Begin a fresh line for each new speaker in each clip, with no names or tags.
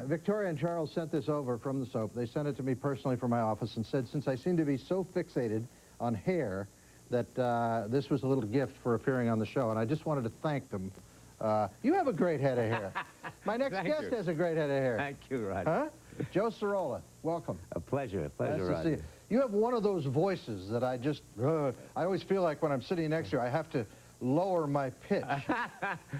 Victoria and Charles sent this over from the soap. They sent it to me personally from my office and said, since I seem to be so fixated on hair, that this was a little gift for appearing on the show, and I just wanted to thank them. You have a great head of hair. My next guest has a great head of hair.
Thank you, Roger.
Huh? Joe Sirola, welcome.
A pleasure,
Nice
Roger.
to see you. You have one of those voices that I just, I always feel like when I'm sitting next to you, I have to lower my pitch.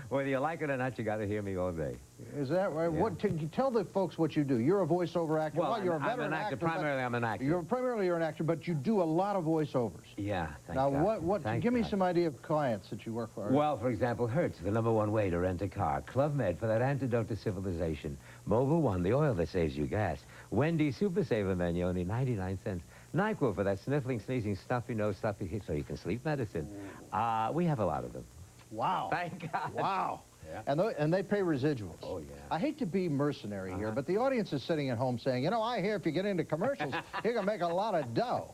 Whether you like it or not, you got to hear me all day.
Is that right? Yeah. What? Tell the folks what you do. You're a voiceover actor.
Well,
you're a veteran
I'm an actor.
Primarily,
I'm an actor.
You're an actor, but you do a lot of voiceovers.
Yeah.
Now, give me some idea of clients that you work for.
Well, for example, Hertz, the #1 way to rent a car. Club Med for that antidote to civilization. Mobil One, the oil that saves you gas. Wendy's Super Saver menu, only 99 cents. NyQuil for that sniffling, sneezing, stuffy nose, stuffy head, so you can sleep medicine. We have a lot of them.
Wow.
Thank God.
Wow.
Yeah.
And they pay residuals.
Oh, yeah.
I hate to be mercenary here, but the audience is sitting at home saying, you know, I hear if you get into commercials, you're going to make a lot of dough.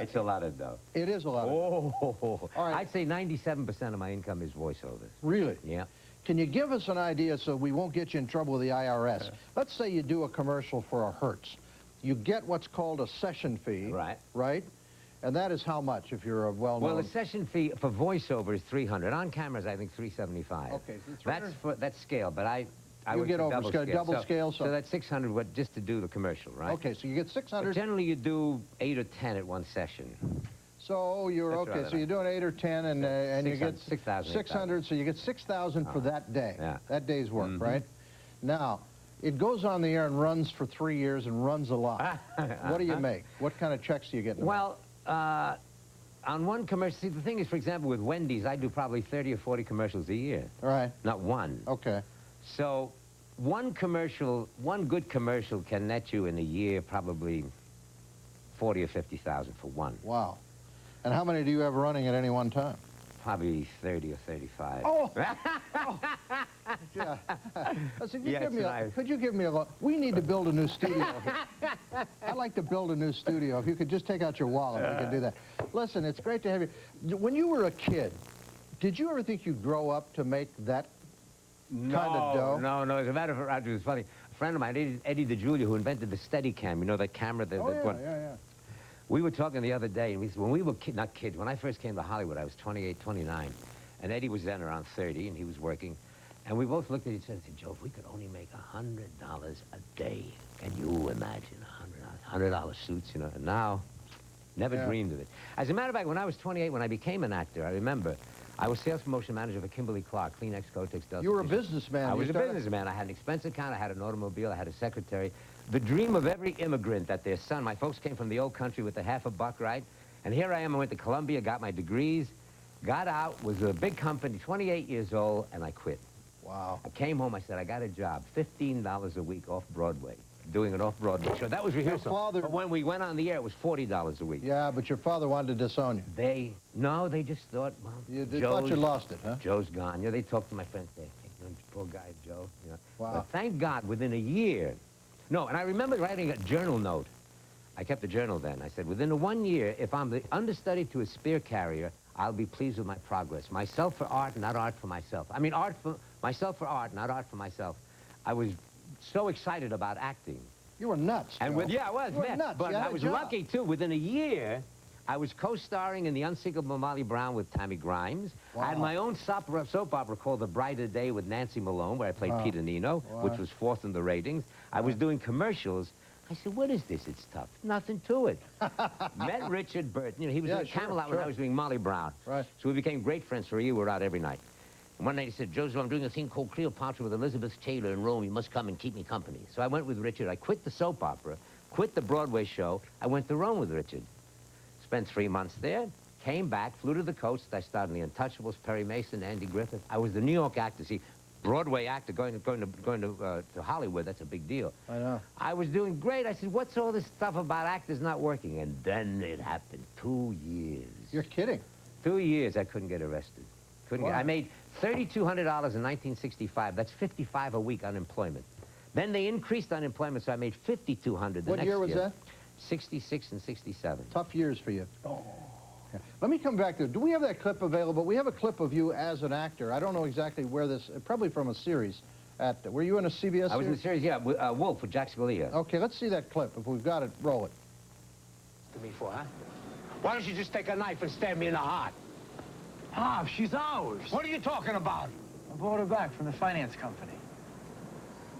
It's a lot of dough.
It is a lot of dough.
All right. I'd say 97% of my income is voiceovers.
Really?
Yeah.
Can you give us an idea so we won't get you in trouble with the IRS? Let's say you do a commercial for a Hertz. You get what's called a session fee.
Right.
Right? And that is how much if you're a well-known...
Well, the session fee for voiceover is $300. On cameras, I think $375.
Okay, so
that's scale, but I
you
would
get over
double
scale.
So that's $600 just to do the commercial, right?
Okay, so you get $600.
But generally, you do 8 or 10 at one session.
So you're okay. So you're doing 8 or 10, and you get 600. So you get 6,000 for that day.
Yeah.
That day's work, right? Now, it goes on the air and runs for 3 years and runs a lot. What do you make? What kind of checks do you get?
Well, on one commercial, see, the thing is, for example, with Wendy's, I do probably 30 or 40 commercials a year.
Right.
Not one.
Okay.
So one good commercial can net you in a year probably 40 or 50,000 for one.
Wow. And how many do you have running at any one time?
Probably 30 or 35.
Oh! Oh. Yeah. Could you give me a... We need to build a new studio here. I'd like to build a new studio. If you could just take out your wallet, we could do that. Listen, it's great to have you. When you were a kid, did you ever think you'd grow up to make that kind of dough?
No. As a matter of fact, it was funny. A friend of mine, Eddie DeJulia, who invented the Steadicam, you know, that camera that...
Yeah.
We were talking the other day, and we said, when we were not kids, when I first came to Hollywood, I was 28, 29, and Eddie was then around 30, and he was working, and we both looked at each other and said, Joe, if we could only make $100 a day, can you imagine $100 suits, you know? And now, never dreamed of it. As a matter of fact, when I was 28, when I became an actor, I remember, I was sales promotion manager for Kimberly-Clark, Kleenex, Kotex, Delta.
You were a businessman.
I was a businessman. I had an expense account, I had an automobile, I had a secretary. The dream of every immigrant that their son, my folks came from the old country with a half a buck, right? And here I am, I went to Columbia, got my degrees, got out, was a big company, 28 years old, and I quit.
Wow.
I came home, I said, I got a job, $15 a week off Broadway, doing an off-Broadway show. That was rehearsal. But when we went on the air, it was $40 a week.
Yeah, but your father wanted to disown you.
They just thought, well,
they thought you lost it, huh?
Joe's gone. You know, they talked to my friends, they poor guy, Joe. You know.
Wow.
But thank God, within a year, no, and I remember writing a journal note. I kept a journal then. I said, within 1 year, if I'm the understudy to a spear carrier, I'll be pleased with my progress. Myself for art, not art for myself. I mean, myself for art, not art for myself. I was so excited about acting.
You were nuts, Joe.
And I was, man.
Nuts.
But I was lucky, too. Within a year, I was co-starring in The Unsinkable Molly Brown with Tammy Grimes.
Wow.
I had my own soap opera called The Brighter Day with Nancy Malone, where I played Peter Nino, which was 4th in the ratings. I was doing commercials. I said, what is this? It's tough. Nothing to it. Met Richard Burton. You know, he was in Camelot when I was doing Molly Brown.
Right.
So we became great friends for a year. We were out every night. And one night he said, Joseph, I'm doing a thing called Cleopatra with Elizabeth Taylor in Rome. You must come and keep me company. So I went with Richard. I quit the soap opera, quit the Broadway show. I went to Rome with Richard. Spent 3 months there, came back, flew to the coast. I started in The Untouchables, Perry Mason, Andy Griffith. I was the New York actor. See, Broadway actor going to Hollywood, that's a big deal.
I know.
I was doing great. I said, what's all this stuff about actors not working? And then it happened. 2 years.
You're kidding.
2 years, I couldn't get arrested. I made $3,200 in 1965. That's $55 a week unemployment. Then they increased unemployment, so I made $5,200 the next year.
What year was that?
66 and 67.
Tough years for you. Oh. Yeah. Let me come back to it. Do we have that clip available? We have a clip of you as an actor. I don't know exactly where this, probably from a series. Were you in a CBS
I was in the
series?
series, yeah, Wolf with Jack Scalia.
Okay, let's see that clip. If we've got it, roll it.
To me for, huh? Why don't you just take a knife and stab me in the heart?
Pop, she's ours.
What are you talking about?
I bought her back from the finance company.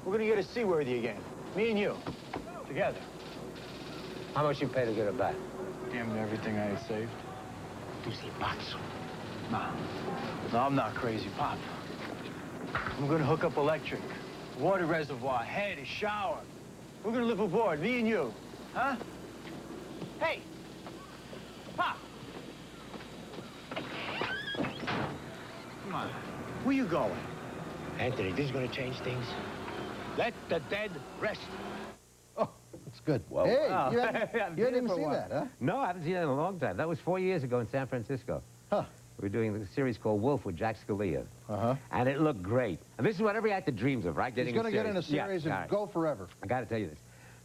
We're gonna get a seaworthy again. Me and you. Together.
How much you pay to get her back?
Damn near everything I had saved.
Tu sei pazzo.
Nah. No, I'm not crazy, Pop. I'm gonna hook up electric. Water reservoir, head, a shower.
We're gonna live aboard, me and you.
Huh?
Hey! Pop!
Come on.
Where you going?
Anthony, this is going to change things. Let the dead rest.
Oh, that's good.
Whoa.
Hey,
Oh.
you hadn't even seen that, huh?
No, I haven't seen that in a long time. That was 4 years ago in San Francisco.
Huh.
We were doing the series called Wolf with Jack Scalia.
Uh-huh.
And it looked great. And this is what every actor dreams of, right?
He's going to get in a
Yeah,
series
all
and
right.
go forever.
I got to tell you this.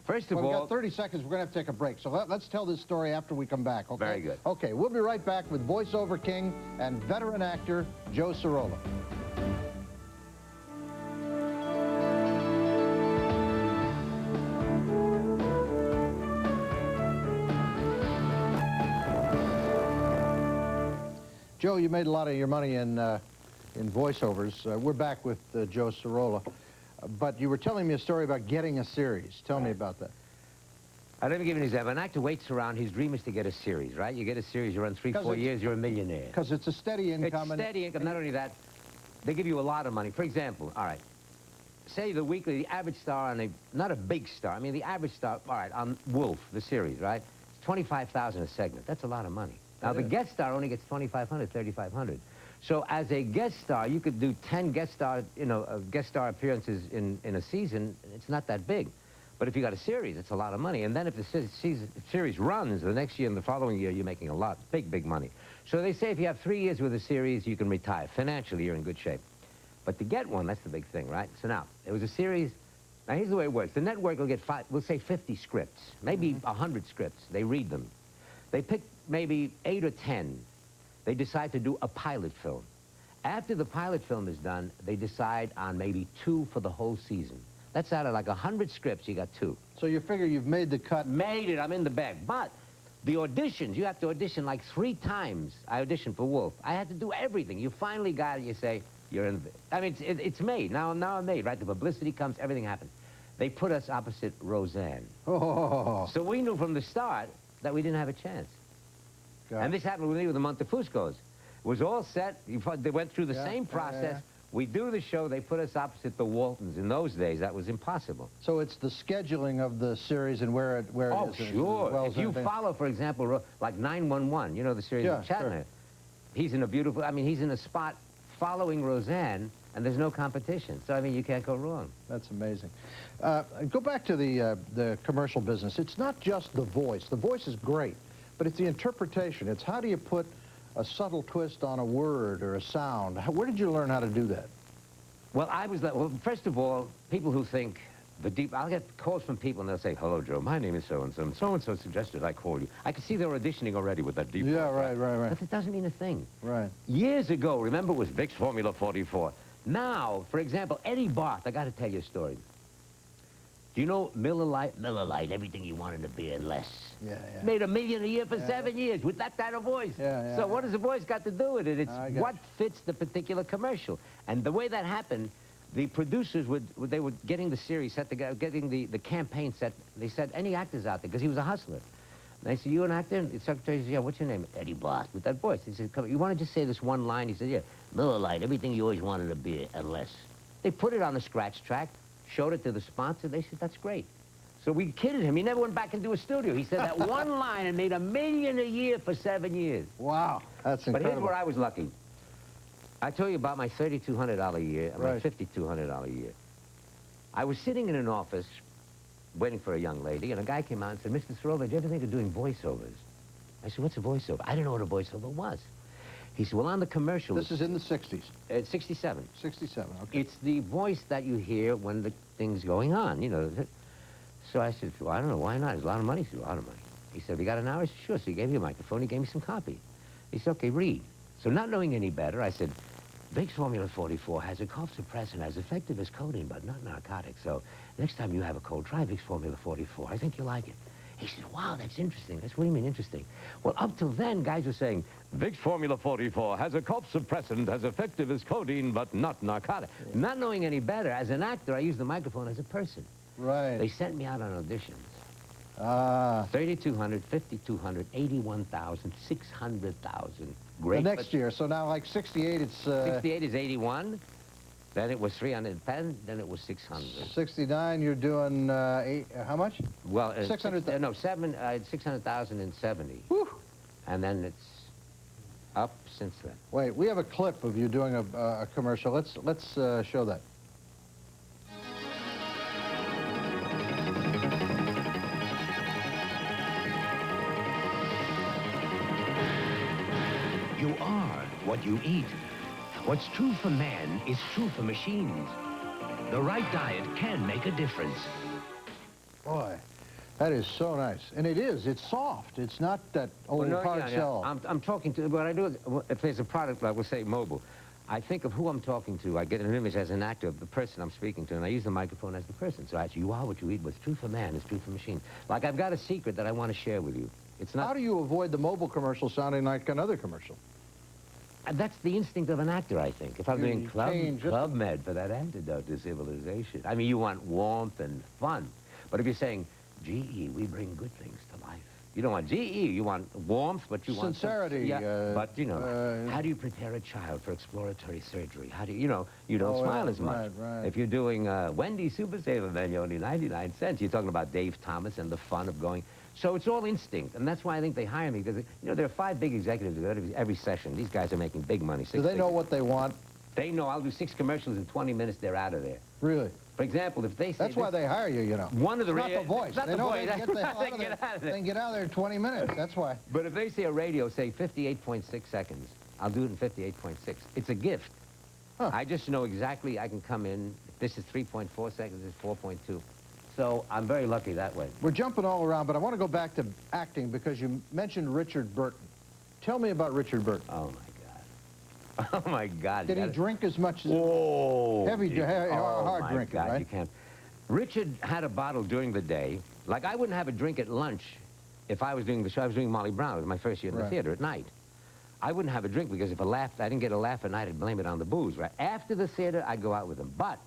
First of
Well, we've
all,
got 30 seconds. We're going to have to take a break. So let's tell this story after we come back, okay?
Very good.
Okay, we'll be right back with voiceover king and veteran actor Joe Sirola. Joe, you made a lot of your money in voiceovers. We're back with Joe Sirola. But you were telling me a story about getting a series. Tell me about that.
Let me give you an example. An actor waits around. His dream is to get a series, right? You get a series, you run 3, 4 years, you're a millionaire.
Because it's a steady income.
It's steady income. Not only that, they give you a lot of money. For example, all right, say the weekly, the average star on not a big star, I mean the average star, all right, on Wolf, the series, right? It's $25,000 a segment. That's a lot of money. Now, the guest star only gets $2,500, $3,500. So as a guest star, you could do 10 guest star appearances in a season. It's not that big. But if you got a series, it's a lot of money. And then if the series runs, the next year and the following year, you're making a lot, big money. So they say if you have 3 years with a series, you can retire. Financially, you're in good shape. But to get one, that's the big thing, right? So now, there was a series. Now, here's the way it works. The network will get, we'll say 50 scripts, maybe 100 scripts. They read them. They pick maybe 8 or 10. They decide to do a pilot film. After the pilot film is done, they decide on maybe 2 for the whole season. That's out of like 100 scripts, you got 2.
So you figure you've made the cut.
Made it, I'm in the bag. But the auditions, you have to audition like 3 times. I auditioned for Wolf. I had to do everything. You finally got it, you say, you're in the... I mean, it's made. Now I'm made, right? The publicity comes, everything happens. They put us opposite Roseanne.
Oh.
So we knew from the start that we didn't have a chance.
God.
And this happened with me with the Montefuscos. It was all set. They went through the same process.
Yeah.
We do the show. They put us opposite the Waltons. In those days, that was impossible.
So it's the scheduling of the series and where it is.
Oh, sure.
As well
if
as
you
anything.
follow, for example, like 911, you know the series
Yeah,
with Shatner.
sure.
He's in a beautiful, I mean, he's in a spot following Roseanne, and there's no competition. So, I mean, you can't go wrong.
That's amazing. Go back to the commercial business. It's not just the voice. The voice is great, but it's the interpretation. It's how do you put a subtle twist on a word or a sound. Where did you learn how to do that?
Well, well, first of all, people who think I'll get calls from people and they'll say, hello, Joe, my name is so-and-so, and so-and-so suggested I call you. I can see they're auditioning already with that deep voice.
Yeah, right.
But it doesn't mean a thing.
Right.
Years ago, remember, it was Vic's Formula 44. Now, for example, Eddie Barth, I got to tell you a story. Do you know Miller Lite? Miller Lite, everything you wanted to be and less.
Yeah.
Made $1 million a year for 7 years with that kind of voice.
Yeah.
So what has the voice got to do with it? It's
I got
what fits the particular commercial. And the way that happened, the producers they were getting the series set together, getting the campaign set. They said, any actors out there? Because he was a hustler. And they said, you an actor? And the secretary said, yeah, what's your name? Eddie Barth, with that voice. He said, come, you want to just say this one line? He said, yeah, Miller Lite, everything you always wanted to be and less. They put it on the scratch track, showed it to the sponsor. They said, that's great. So we kidded him. He never went back into a studio. He said that one line and made $1 million a year for 7 years.
Wow, that's incredible.
But here's where I was lucky. I told you about my $3,200 a year and
Right.
my $5,200 a year. I was sitting in an office waiting for a young lady, and a guy came out and said, Mr. Sirola, did you ever think of doing voiceovers? I said, what's a voiceover? I didn't know what a voiceover was. He said, well, on the commercial...
This is in the 60s.
It's 67.
67, okay.
It's the voice that you hear when the thing's going on, you know. So I said, well, I don't know, why not? It's a lot of money. He said, a lot of money. He said, have you got an hour? I said, sure. So he gave me a microphone. He gave me some copy. He said, okay, read. So not knowing any better, I said, Vicks Formula 44 has a cough suppressant as effective as codeine, but not narcotic. So next time you have a cold, try Vicks Formula 44. I think you'll like it. He said, wow, that's interesting. That's what do you mean interesting? Well, up till then, guys were saying, Vicks Formula 44 has a cough suppressant as effective as codeine, but not narcotic. Yeah. Not knowing any better, as an actor, I use the microphone as a person.
Right.
They sent me out on auditions. 3,200, 5,200, 81,000, 600,000. Great.
The next year, so now like 68, it's...
68 is 81. Then it was 310, then it was 600.
69, you're doing how much?
Well,
600,000.
No, 600,000 in 70.
Whew.
And then it's up since then.
Wait, we have a clip of you doing a commercial. Let's show that.
You are what you eat. What's true for man is true for machines. The right diet can make a difference.
Boy, that is so nice. And it is. It's soft. It's not that old hard shell.
I'm talking to, what I do, if there's a product, like we'll say mobile, I think of who I'm talking to. I get an image as an actor of the person I'm speaking to, and I use the microphone as the person. So actually, you are what you eat. What's true for man is true for machine. Like, I've got a secret that I want to share with you. It's not...
How do you avoid the mobile commercial sounding like another commercial?
That's the instinct of an actor, I think. If I'm doing Club Med for that antidote to civilization. I mean, you want warmth and fun. But if you're saying, GE, we bring good things to life. You don't want GE, you want warmth, but you want...
Sincerity.
Yeah, but, you know, how do you prepare a child for exploratory surgery? How do you, you don't smile as much.
Right.
If you're doing Wendy's Super Saver menu, only 99 cents, you're talking about Dave Thomas and the fun of going... So it's all instinct, and that's why I think they hire me, because, there are 5 big executives at every session. These guys are making big money.
Do they know what they want?
They know. I'll do 6 commercials in 20 minutes, they're out of there.
Really?
For example, if they say...
That's why they hire you,
One of the...
Not the voice.
Not
they
the
know
voice.
they can get out of there. They can get out of there in 20 minutes. That's why.
But if they say a radio, say 58.6 seconds, I'll do it in 58.6. It's a gift. Huh. I just know exactly I can come in. If this is 3.4 seconds, it's 4.2. So I'm very lucky that way.
We're jumping all around, but I want to go back to acting because you mentioned Richard Burton. Tell me about Richard Burton.
Oh, my God. Oh, my God.
Did he drink as much as...
Whoa.
Hard drinking,
God,
right?
You can't. Richard had a bottle during the day. Like, I wouldn't have a drink at lunch if I was doing the show. I was doing Molly Brown. It was my first year in the theater at night. I wouldn't have a drink because if I didn't get a laugh at night, I'd blame it on the booze, right? After the theater, I'd go out with him. But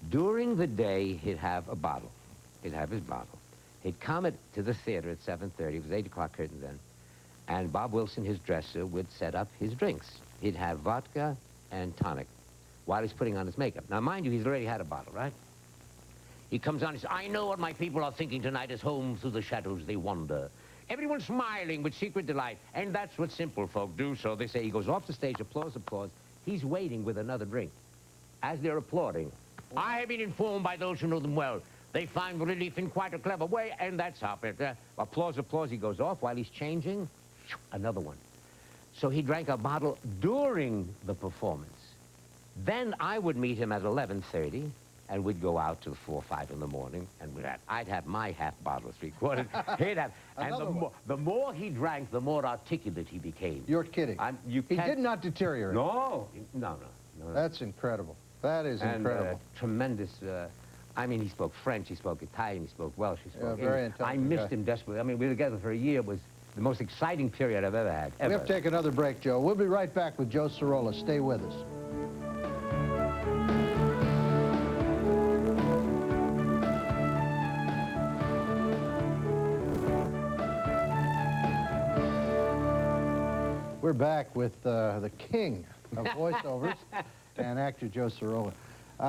during the day, he'd have a bottle. He'd have his bottle. He'd come to the theater at 7:30. It was 8 o'clock curtain then. And Bob Wilson, his dresser, would set up his drinks. He'd have vodka and tonic while he's putting on his makeup. Now, mind you, he's already had a bottle, right? He comes on and says, I know what my people are thinking tonight as home through the shadows they wander. Everyone's smiling with secret delight, and that's what simple folk do. So they say he goes off the stage, applause, applause. He's waiting with another drink. As they're applauding, I have been informed by those who know them well. They find relief in quite a clever way, and that's how it. Applause, applause. He goes off while he's changing. Another one. So he drank a bottle during the performance. Then I would meet him at 11:30, and we'd go out till 4 or 5 in the morning, and I'd have my half bottle, 3/4. He'd have, and the more he drank, the more articulate he became.
You're kidding. He did not deteriorate.
No.
That's incredible. That is incredible.
Tremendous. I mean, he spoke French, he spoke Italian, he spoke Welsh, he spoke
very
English.
intelligent
I missed him desperately. I mean, we were together for a year. It was the most exciting period I've ever had, ever.
We have to take another break, Joe. We'll be right back with Joe Sirola. Stay with us. We're back with the king of voiceovers and actor Joe Sirola.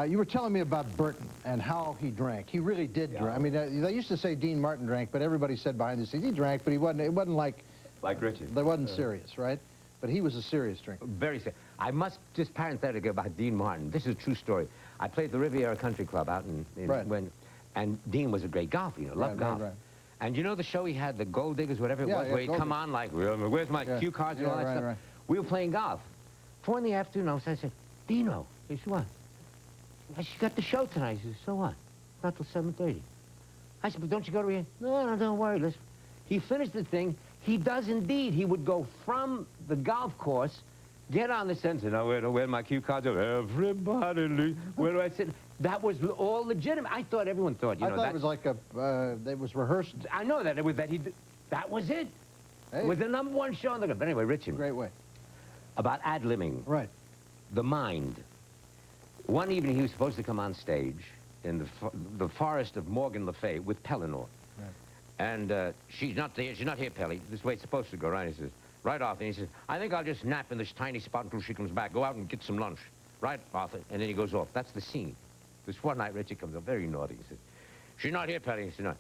You were telling me about Burton and how he drank. He really did drink. I mean, they used to say Dean Martin drank, but everybody said behind the scenes he drank, but it wasn't like
Richard.
They wasn't serious, right? But he was a serious drinker.
Very serious. I must just parenthetically about Dean Martin. This is a true story. I played the Riviera Country Club out and Dean was a great golfer, loved golf. Right. And you know the show he had, the Gold Diggers, whatever it was, where he'd come on like, where's my cue cards and all that stuff? Right. We were playing golf. 4 in the afternoon, I said, Dino. He said, what? She got the show tonight. He said, so what? Not till 7:30. I said, but don't you go to Riviera? No, don't worry. Listen. He finished the thing. He does indeed. He would go from the golf course get on the sensor. Now, where my cue cards are, everybody leave. Where do I sit? That was all legitimate. I thought everyone thought, you know.
I thought it was like a, it was rehearsed.
I know that. It was that that was it.
Hey.
It was the #1 show on the... But anyway, Richard.
Great way.
About ad-libbing.
Right.
The mind. One evening, he was supposed to come on stage in the forest of Morgan Le Fay with Pellinor.
Right.
And she's not there. She's not here, Pelly. This way it's supposed to go, right? He says, right, Arthur. And he says, I think I'll just nap in this tiny spot until she comes back. Go out and get some lunch. Right, Arthur? And then he goes off. That's the scene. This one night, Richard comes up very naughty. He says, she's not here, Pelly. He says, no.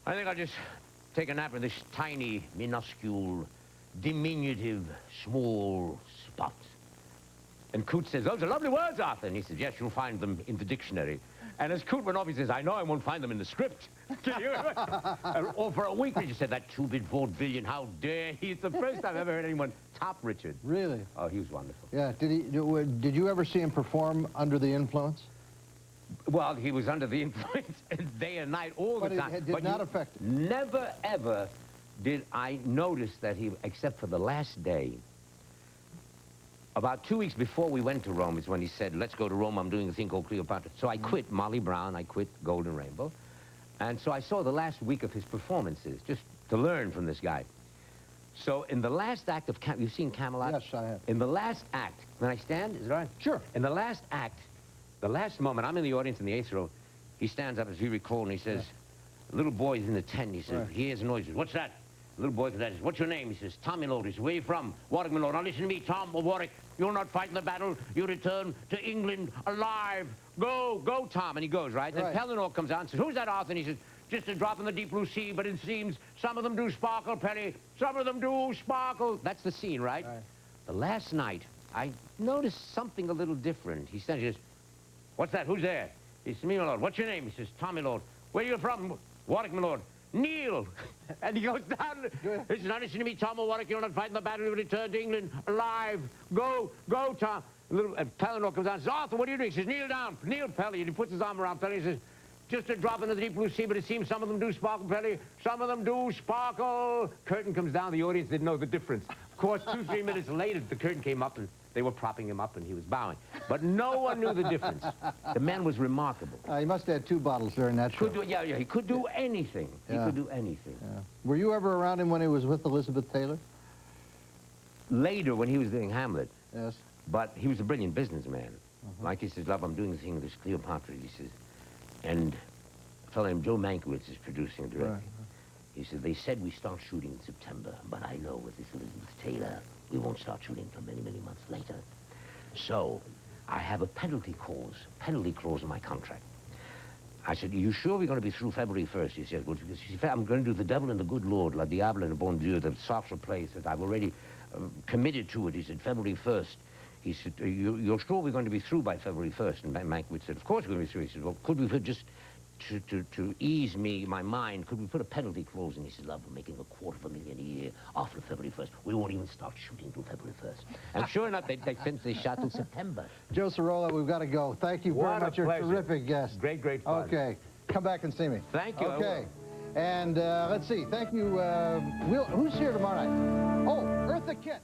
I think I'll just take a nap in this tiny, minuscule, diminutive, small spot. And Coote says, those are lovely words, Arthur. And he says, yes, you'll find them in the dictionary. And as Coote went off, he says, I know I won't find them in the script. Can you? Or for a week, Richard said, that two-bit vaudevillian, how dare he? It's the first time I've ever heard anyone top Richard.
Really?
Oh, he was wonderful.
Yeah. Did you ever see him perform under the influence?
Well, he was under the influence day and night all the time.
It did not affect him.
Never, ever did I notice that he, except for the last day, about 2 weeks before we went to Rome is when he said, let's go to Rome, I'm doing a thing called Cleopatra. So I quit Molly Brown, I quit Golden Rainbow. And so I saw the last week of his performances, just to learn from this guy. So in the last act of, you've seen Camelot?
Yes, I have.
In the last act, when I stand, is it all right?
Sure.
In the last act, the last moment, I'm in the audience in the 8th row, he stands up, as you recall, and he says, little boy's in the tent, he says,
Right.
he hears noises, what's that? Little boy says, what's your name? He says, Tommy Lord. He says, where are you from? Warwick, my lord. Now listen to me, Tom or Warwick. You'll not fight in the battle. You return to England alive. Go, go, Tom. And he goes, right? Then Pellinor comes out and says, who's that, Arthur? And he says, just a drop in the deep blue sea, but it seems some of them do sparkle, Pelly. Some of them do sparkle. That's the scene, right? The last night, I noticed something a little different. He says, what's that? Who's there? He says, me, my lord. What's your name? He says, Tommy Lord. Where are you from? Warwick, my lord. Neil. And he goes down. He says, now listen to me, Tom or Warwick. You'll not fight in the battle. You'll return to England alive. Go, go, Tom. And Pellinor comes down and says, Arthur, what are you doing? He says, kneel down. Kneel, Pelly. And he puts his arm around Pelly. He says, just a drop in the deep blue sea, but it seems some of them do sparkle, Pelly. Some of them do sparkle. Curtain comes down. The audience didn't know the difference. Of course, 2-3 minutes later, the curtain came up and they were propping him up and he was bowing. But no one knew the difference. The man was remarkable.
He must have had 2 bottles during that show.
Yeah, he could do anything. He could do anything.
Yeah. Were you ever around him when he was with Elizabeth Taylor?
Later, when he was doing Hamlet.
Yes.
But he was a brilliant businessman. Like he says, love, I'm doing this thing with this Cleopatra. He says, and a fellow named Joe Mankiewicz is producing and directing. He said, they said we start shooting in September, but I know with this Elizabeth Taylor, we won't start shooting until many, many months later. So I have a penalty clause in my contract. I said, are you sure we're going to be through February 1st? He said, well, I'm going to do The Devil and the Good Lord, La Diable and the Bon Dieu, the Sartre play. He said, I've already committed to it. He said, February 1st. He said, you're sure we're going to be through by February 1st? And Mankiewicz said, of course we're going to be through. He said, well, could we put just, to ease my mind, could we put a penalty clause in? He said, love, we're making $250,000 a year after February 1st. We won't even start shooting till February 1st. And sure enough, they shot till September.
Joe Sirola, we've got to go. Thank you very much. You're a terrific guest.
Great, great fun.
Okay. Come back and see me.
Thank you.
Okay. And let's see. Thank you. Who's here tomorrow night? Oh, Eartha Kitt.